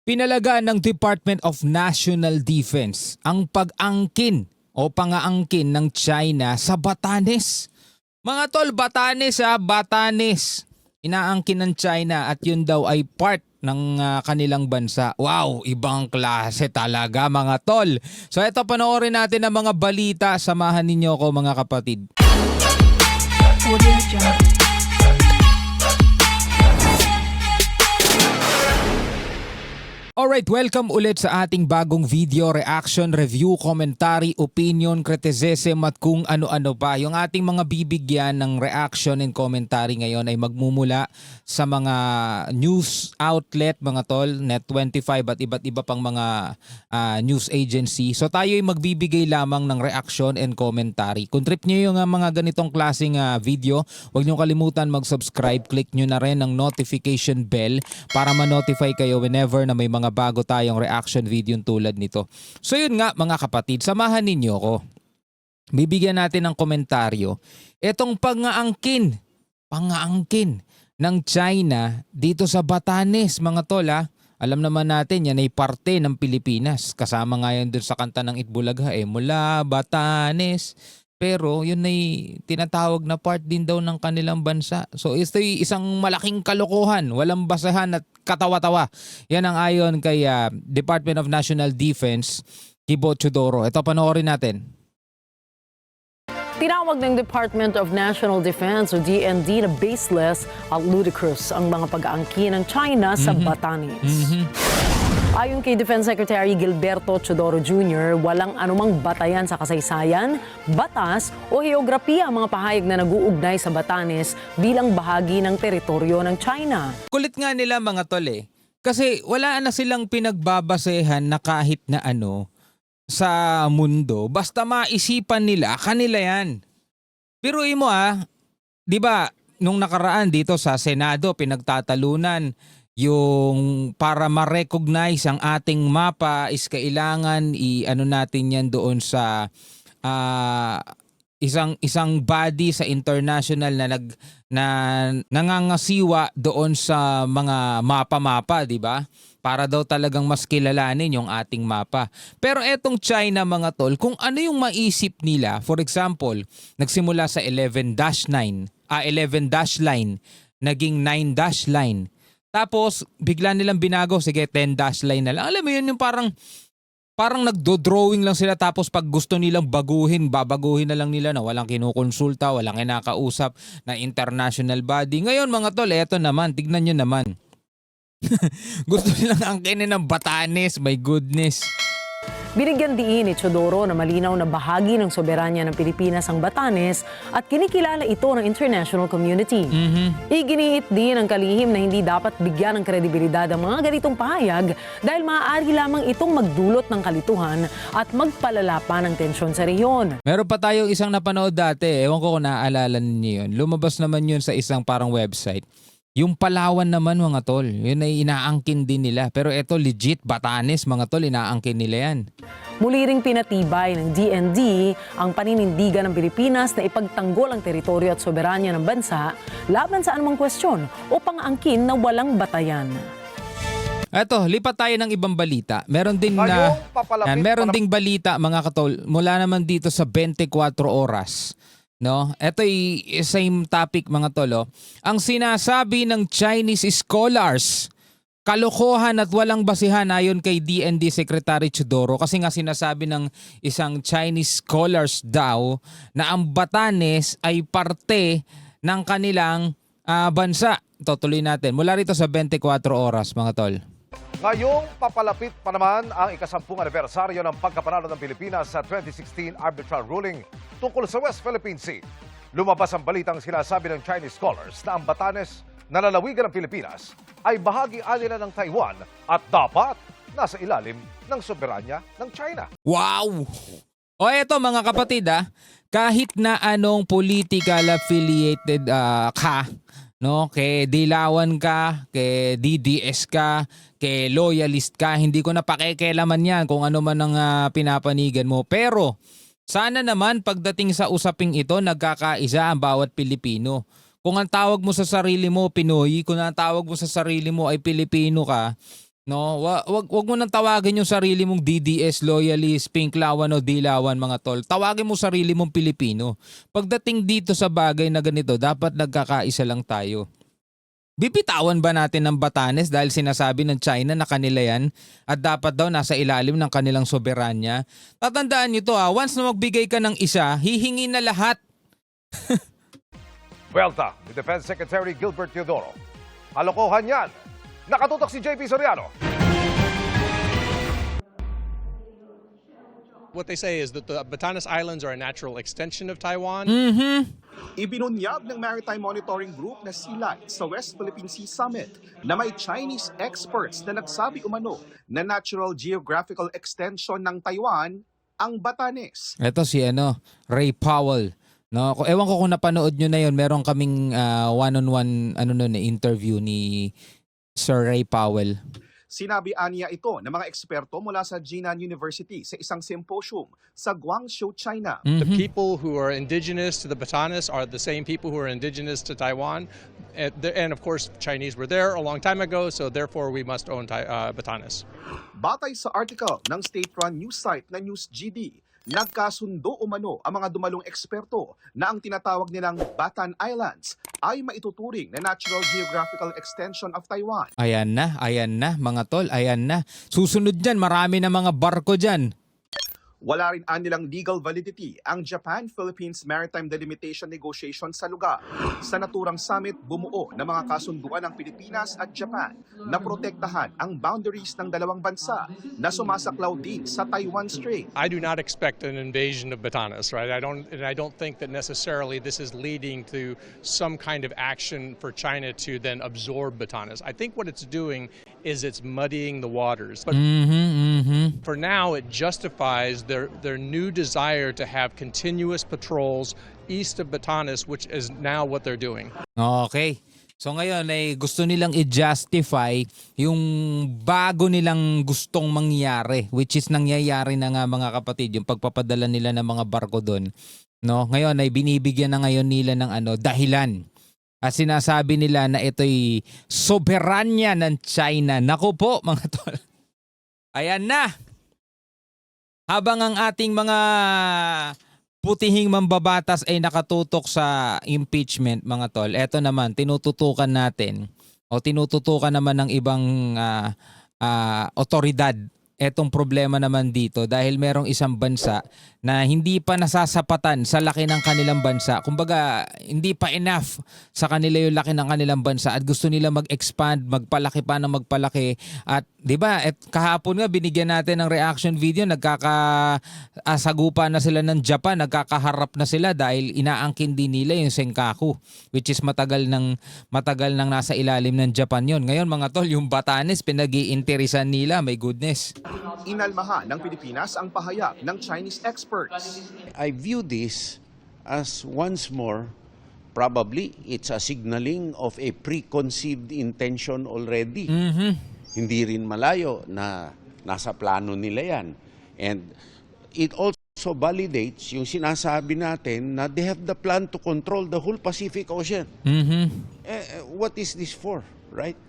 Pinalagaan ng Department of National Defense ang pag-angkin o pangaangkin ng China sa Batanes. Mga tol, Batanes Batanes. Inaangkin ng China at yun daw ay part ng kanilang bansa. Wow, ibang klase talaga mga tol. So ito, panoorin natin ang mga balita. Samahan ninyo ko mga kapatid. Alright, welcome ulit sa ating bagong video, reaction, review, commentary, opinion, criticism at kung ano-ano pa. Yung ating mga bibigyan ng reaction and commentary ngayon ay magmumula sa mga news outlet, mga tol, Net25 at iba't iba pang mga news agency. So tayo ay magbibigay lamang ng reaction and commentary. Kung trip nyo yung mga ganitong klaseng video, huwag nyo kalimutan mag-subscribe. Click nyo na rin ang notification bell para ma-notify kayo whenever na may mga bago tayong reaction video tulad nito. So yun nga mga kapatid, samahan ninyo ko. Bibigyan natin ng komentaryo. Itong pangaangkin ng China dito sa Batanes mga tol Alam naman natin yan ay parte ng Pilipinas. Kasama nga yan dun sa kanta ng Itbulaga mula Batanes. Pero yun ay tinatawag na part din daw ng kanilang bansa. So ito ay isang malaking kalokohan, walang basehan at katawa-tawa. Yan ang ayon kay Department of National Defense, Kibo Chodoro. Ito, panoorin natin. Tinawag ng Department of National Defense o DND na baseless at ludicrous ang mga pag-aangkin ng China sa Batanes. Ayon kay Defense Secretary Gilberto Chodoro Jr., walang anumang batayan sa kasaysayan, batas o heograpiya ang mga pahayag na nag-uugnay sa Batanes bilang bahagi ng teritoryo ng China. Kulit nga nila mga tol kasi wala na silang pinagbabasehan na kahit na ano sa mundo. Basta maisipan nila, kanila yan. Biruin mo di ba nung nakaraan dito sa Senado pinagtatalunan yung para ma-recognize ang ating mapa is kailangan i-ano natin yan doon sa isang body sa international na nangangasiwa doon sa mga mapa-mapa, di ba? Para daw talagang mas kilalanin yung ating mapa. Pero etong China mga tol, kung ano yung maisip nila, for example, nagsimula sa 11 dash line, naging 9 dash line. Tapos, bigla nilang binago, sige, 10 dash line na lang. Alam mo yun, yung parang nagdo-drawing lang sila tapos pag gusto nilang babaguhin na lang nila na walang kinukonsulta, walang kinakausap na international body. Ngayon mga tol, eto naman, tignan nyo naman. Gusto nilang angkinin ng Batanes, my goodness. Binigyan diin ni Chodoro na malinaw na bahagi ng soberanya ng Pilipinas ang Batanes at kinikilala ito ng international community. Iginiit din ang kalihim na hindi dapat bigyan ng kredibilidad ang mga ganitong pahayag dahil maaari lamang itong magdulot ng kalituhan at magpalala pa ng tensyon sa rehiyon. Meron pa tayong isang napanood dati, ewan ko kung naaalala ninyo yun. Lumabas naman yun sa isang parang website. Yung Palawan naman mga tol, yun ay inaangkin din nila. Pero eto legit, Batanes mga tol, inaangkin nila yan. Muli ring pinatibay ng DND ang paninindigan ng Pilipinas na ipagtanggol ang teritoryo at soberanya ng bansa laban sa anumang kwestiyon o pang-angkin na walang batayan. Eto, lipat tayo ng ibang balita. Meron ding balita mga katol mula naman dito sa 24 oras. No, ito ay same topic mga tolo. Ang sinasabi ng Chinese scholars, kalokohan at walang basihan ayon kay DND Secretary Chodoro kasi nga sinasabi ng isang Chinese scholars daw na ang Batanes ay parte ng kanilang bansa. Tutuloy natin mula rito sa 24 oras mga tol. Ngayong papalapit pa naman ang ika-10 anibersaryo ng pagkapanalo ng Pilipinas sa 2016 arbitral ruling tungkol sa West Philippine Sea. Lumabas ang balitang sinasabi ng Chinese scholars na ang Batanes na lalawigan ng Pilipinas ay bahagi nila ng Taiwan at dapat nasa ilalim ng soberanya ng China. Wow! O eto mga kapatid kahit na anong political affiliated ka, no, kay Dilawan ka, kay DDS ka, kay loyalist ka, hindi ko na pakikialaman yan kung ano man ang pinapanigan mo. Pero sana naman pagdating sa usaping ito, nagkakaisa ang bawat Pilipino. Kung ang tawag mo sa sarili mo Pinoy, kung ang tawag mo sa sarili mo ay Pilipino ka, No, wag mo nang tawagin yung sarili mong DDS, loyalist, pinklawan o dilawan mga tol. Tawagin mo sarili mong Pilipino. Pagdating dito sa bagay na ganito, dapat nagkakaisa lang tayo. Bibitawan ba natin ng Batanes dahil sinasabi ng China na kanila yan at dapat daw nasa ilalim ng kanilang soberanya? Tatandaan nyo to once na magbigay ka ng isa, hihingi na lahat. Vuelta ni Defense Secretary Gilbert Teodoro. Kalokohan yan. Nakatutok si JP Soriano. What they say is that the Batanes Islands are a natural extension of Taiwan. Ibinunyag ng Maritime Monitoring Group na SEALIGHT sa West Philippine Sea Summit na may Chinese experts na nagsabi umano na natural geographical extension ng Taiwan ang Batanes. Ito si Ray Powell. No, ewan ko kung napanood nyo na yun, meron kaming one-on-one interview ni Sir Ray Powell. Sinabi aniya ito ng mga eksperto mula sa Jinan University sa isang symposium sa Guangzhou, China. The people who are indigenous to the Batanes are the same people who are indigenous to Taiwan. And of course, Chinese were there a long time ago, so therefore we must own Batanes. Batay sa article ng state-run news site na NewsGD, nagkasundo umano ang mga dumalong eksperto na ang tinatawag nilang Batan Islands ay maituturing na natural geographical extension of Taiwan. Ayan na mga tol, ayan na. Susunod dyan, marami na mga barko dyan. Wala rin anilang legal validity ang Japan-Philippines Maritime Delimitation Negotiation sa lugar. Sa naturang summit, bumuo ng mga kasunduan ng Pilipinas at Japan na protektahan ang boundaries ng dalawang bansa na sumasaklaw din sa Taiwan Strait. I do not expect an invasion of Batanes, right? I don't think that necessarily this is leading to some kind of action for China to then absorb Batanes. I think what it's doing is it's muddying the waters. But for now, it justifies their new desire to have continuous patrols east of Batanes, which is now what they're doing. Okay. So ngayon ay gusto nilang i-justify yung bago nilang gustong mangyari, which is nangyayari na nga mga kapatid, yung pagpapadala nila ng mga barko doon. No, ngayon ay binibigyan na ngayon nila ng dahilan. At sinasabi nila na ito'y soberanya ng China. Naku po mga tol. Ayan na. Habang ang ating mga putihing mambabatas ay nakatutok sa impeachment mga tol, eto naman tinututukan natin o tinututukan naman ng ibang otoridad etong problema naman dito dahil merong isang bansa na hindi pa nasasapatan sa laki ng kanilang bansa. Kumbaga, hindi pa enough sa kanila yung laki ng kanilang bansa at gusto nila mag-expand, magpalaki pa ng magpalaki. At 'di ba? At kahapon nga binigyan natin ng reaction video, nagkakasagupa na sila ng Japan, nagkakaharap na sila dahil inaangkin din nila yung Senkaku, which is matagal nang nasa ilalim ng Japan yon. Ngayon mga tol, yung Batanes pinag-iinteresan nila, my goodness. Inalmahan ng Pilipinas ang pahayag ng Chinese experts. I view this as once more, probably it's a signaling of a preconceived intention already. Hindi rin malayo na nasa plano nila yan. And it also validates yung sinasabi natin na they have the plan to control the whole Pacific Ocean. What is this for, right?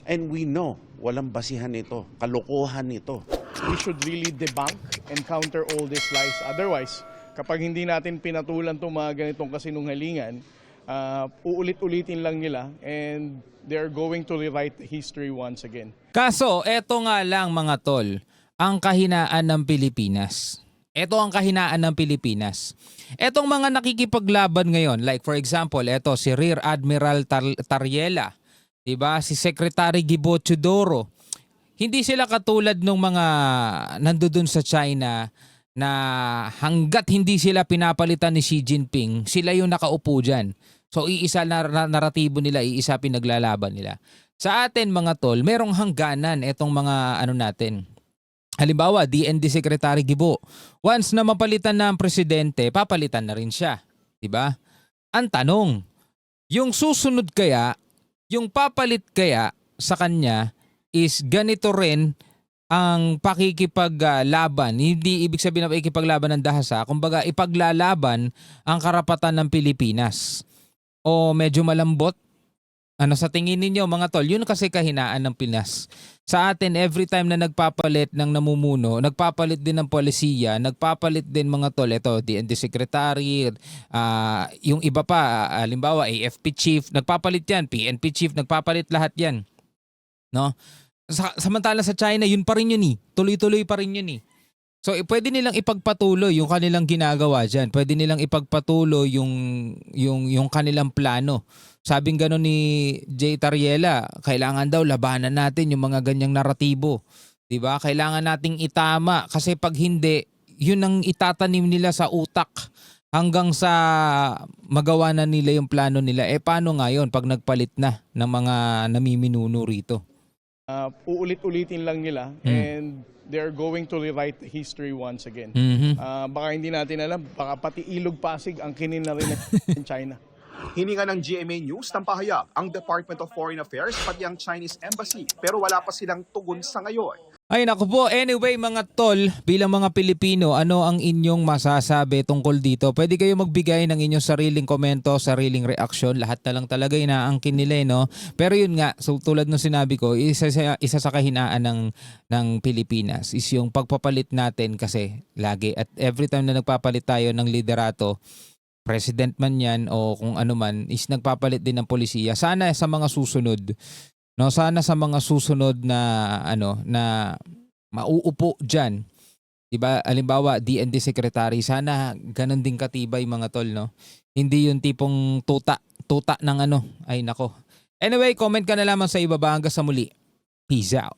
And we know, walang basihan ito, kalokohan ito. We should really debunk and counter all these lies. Otherwise, kapag hindi natin pinatulan itong mga ganitong kasinungalingan, uulit-ulitin lang nila and they're going to rewrite history once again. Kaso, eto nga lang mga tol, ang kahinaan ng Pilipinas. Ito ang kahinaan ng Pilipinas. Etong mga nakikipaglaban ngayon, like for example, eto si Rear Admiral Tariela, diba? Si Secretary Gibo Teodoro. Hindi sila katulad ng mga nandoon sa China na hanggat hindi sila pinapalitan ni Xi Jinping, sila yung nakaupo dyan. So iisa na naratibo nila, iisa pinaglalaban nila. Sa atin mga tol, merong hangganan etong mga natin. Halimbawa, DND Secretary Gibo. Once na mapalitan na ang presidente, papalitan na rin siya. Diba? Ang tanong, yung susunod kaya, yung papalit kaya sa kanya is ganito rin ang pakikipaglaban. Hindi ibig sabihin na pakikipaglaban ng dahasa. Kumbaga, ipaglalaban ang karapatan ng Pilipinas. O medyo malambot? Sa tingin ninyo mga tol, yun kasi kahinaan ng Pinas. Sa atin, every time na nagpapalit ng namumuno, nagpapalit din ng polisiya, nagpapalit din mga tol. Ito, DND Secretary, yung iba pa, halimbawa AFP Chief, nagpapalit yan, PNP Chief, nagpapalit lahat yan. No? Samantala sa China, yun pa rin yun eh. Tuloy-tuloy pa rin yun eh. So, pwede nilang ipagpatuloy yung kanilang ginagawa dyan. Pwede nilang ipagpatuloy yung kanilang plano. Sabing gano'n ni Jay Tariela, kailangan daw labanan natin yung mga ganyang naratibo. Diba? Kailangan nating itama kasi pag hindi, yun ang itatanim nila sa utak hanggang sa magawa na nila yung plano nila. Paano nga yun pag nagpalit na ng mga namiminuno rito? Uulit-ulitin lang nila and they're going to rewrite history once again. Baka hindi natin alam, baka pati Ilog Pasig ang kinin na rin ng China. Hininga ng GMA News ng pahayag ang Department of Foreign Affairs pati ang Chinese Embassy pero wala pa silang tugon sa ngayon. Ay naku po, anyway mga tol, bilang mga Pilipino, ano ang inyong masasabi tungkol dito? Pwede kayo magbigay ng inyong sariling komento, sariling reaksyon, lahat na lang talaga inaangkin nila no? Pero yun nga, so tulad ng sinabi ko, isa sa kahinaan ng Pilipinas is yung pagpapalit natin kasi lagi at every time na nagpapalit tayo ng liderato, president man yan o kung ano man, is nagpapalit din ng polisiya. Sana sa mga susunod, no, sana sa mga susunod na na mauupo diyan. 'Di ba? Halimbawa, DND Secretary, sana ganun din katibay mga tol, no. Hindi yung tipong tuta ng ay nako. Anyway, comment ka na lamang sa ibaba hanggang sa muli. Peace out.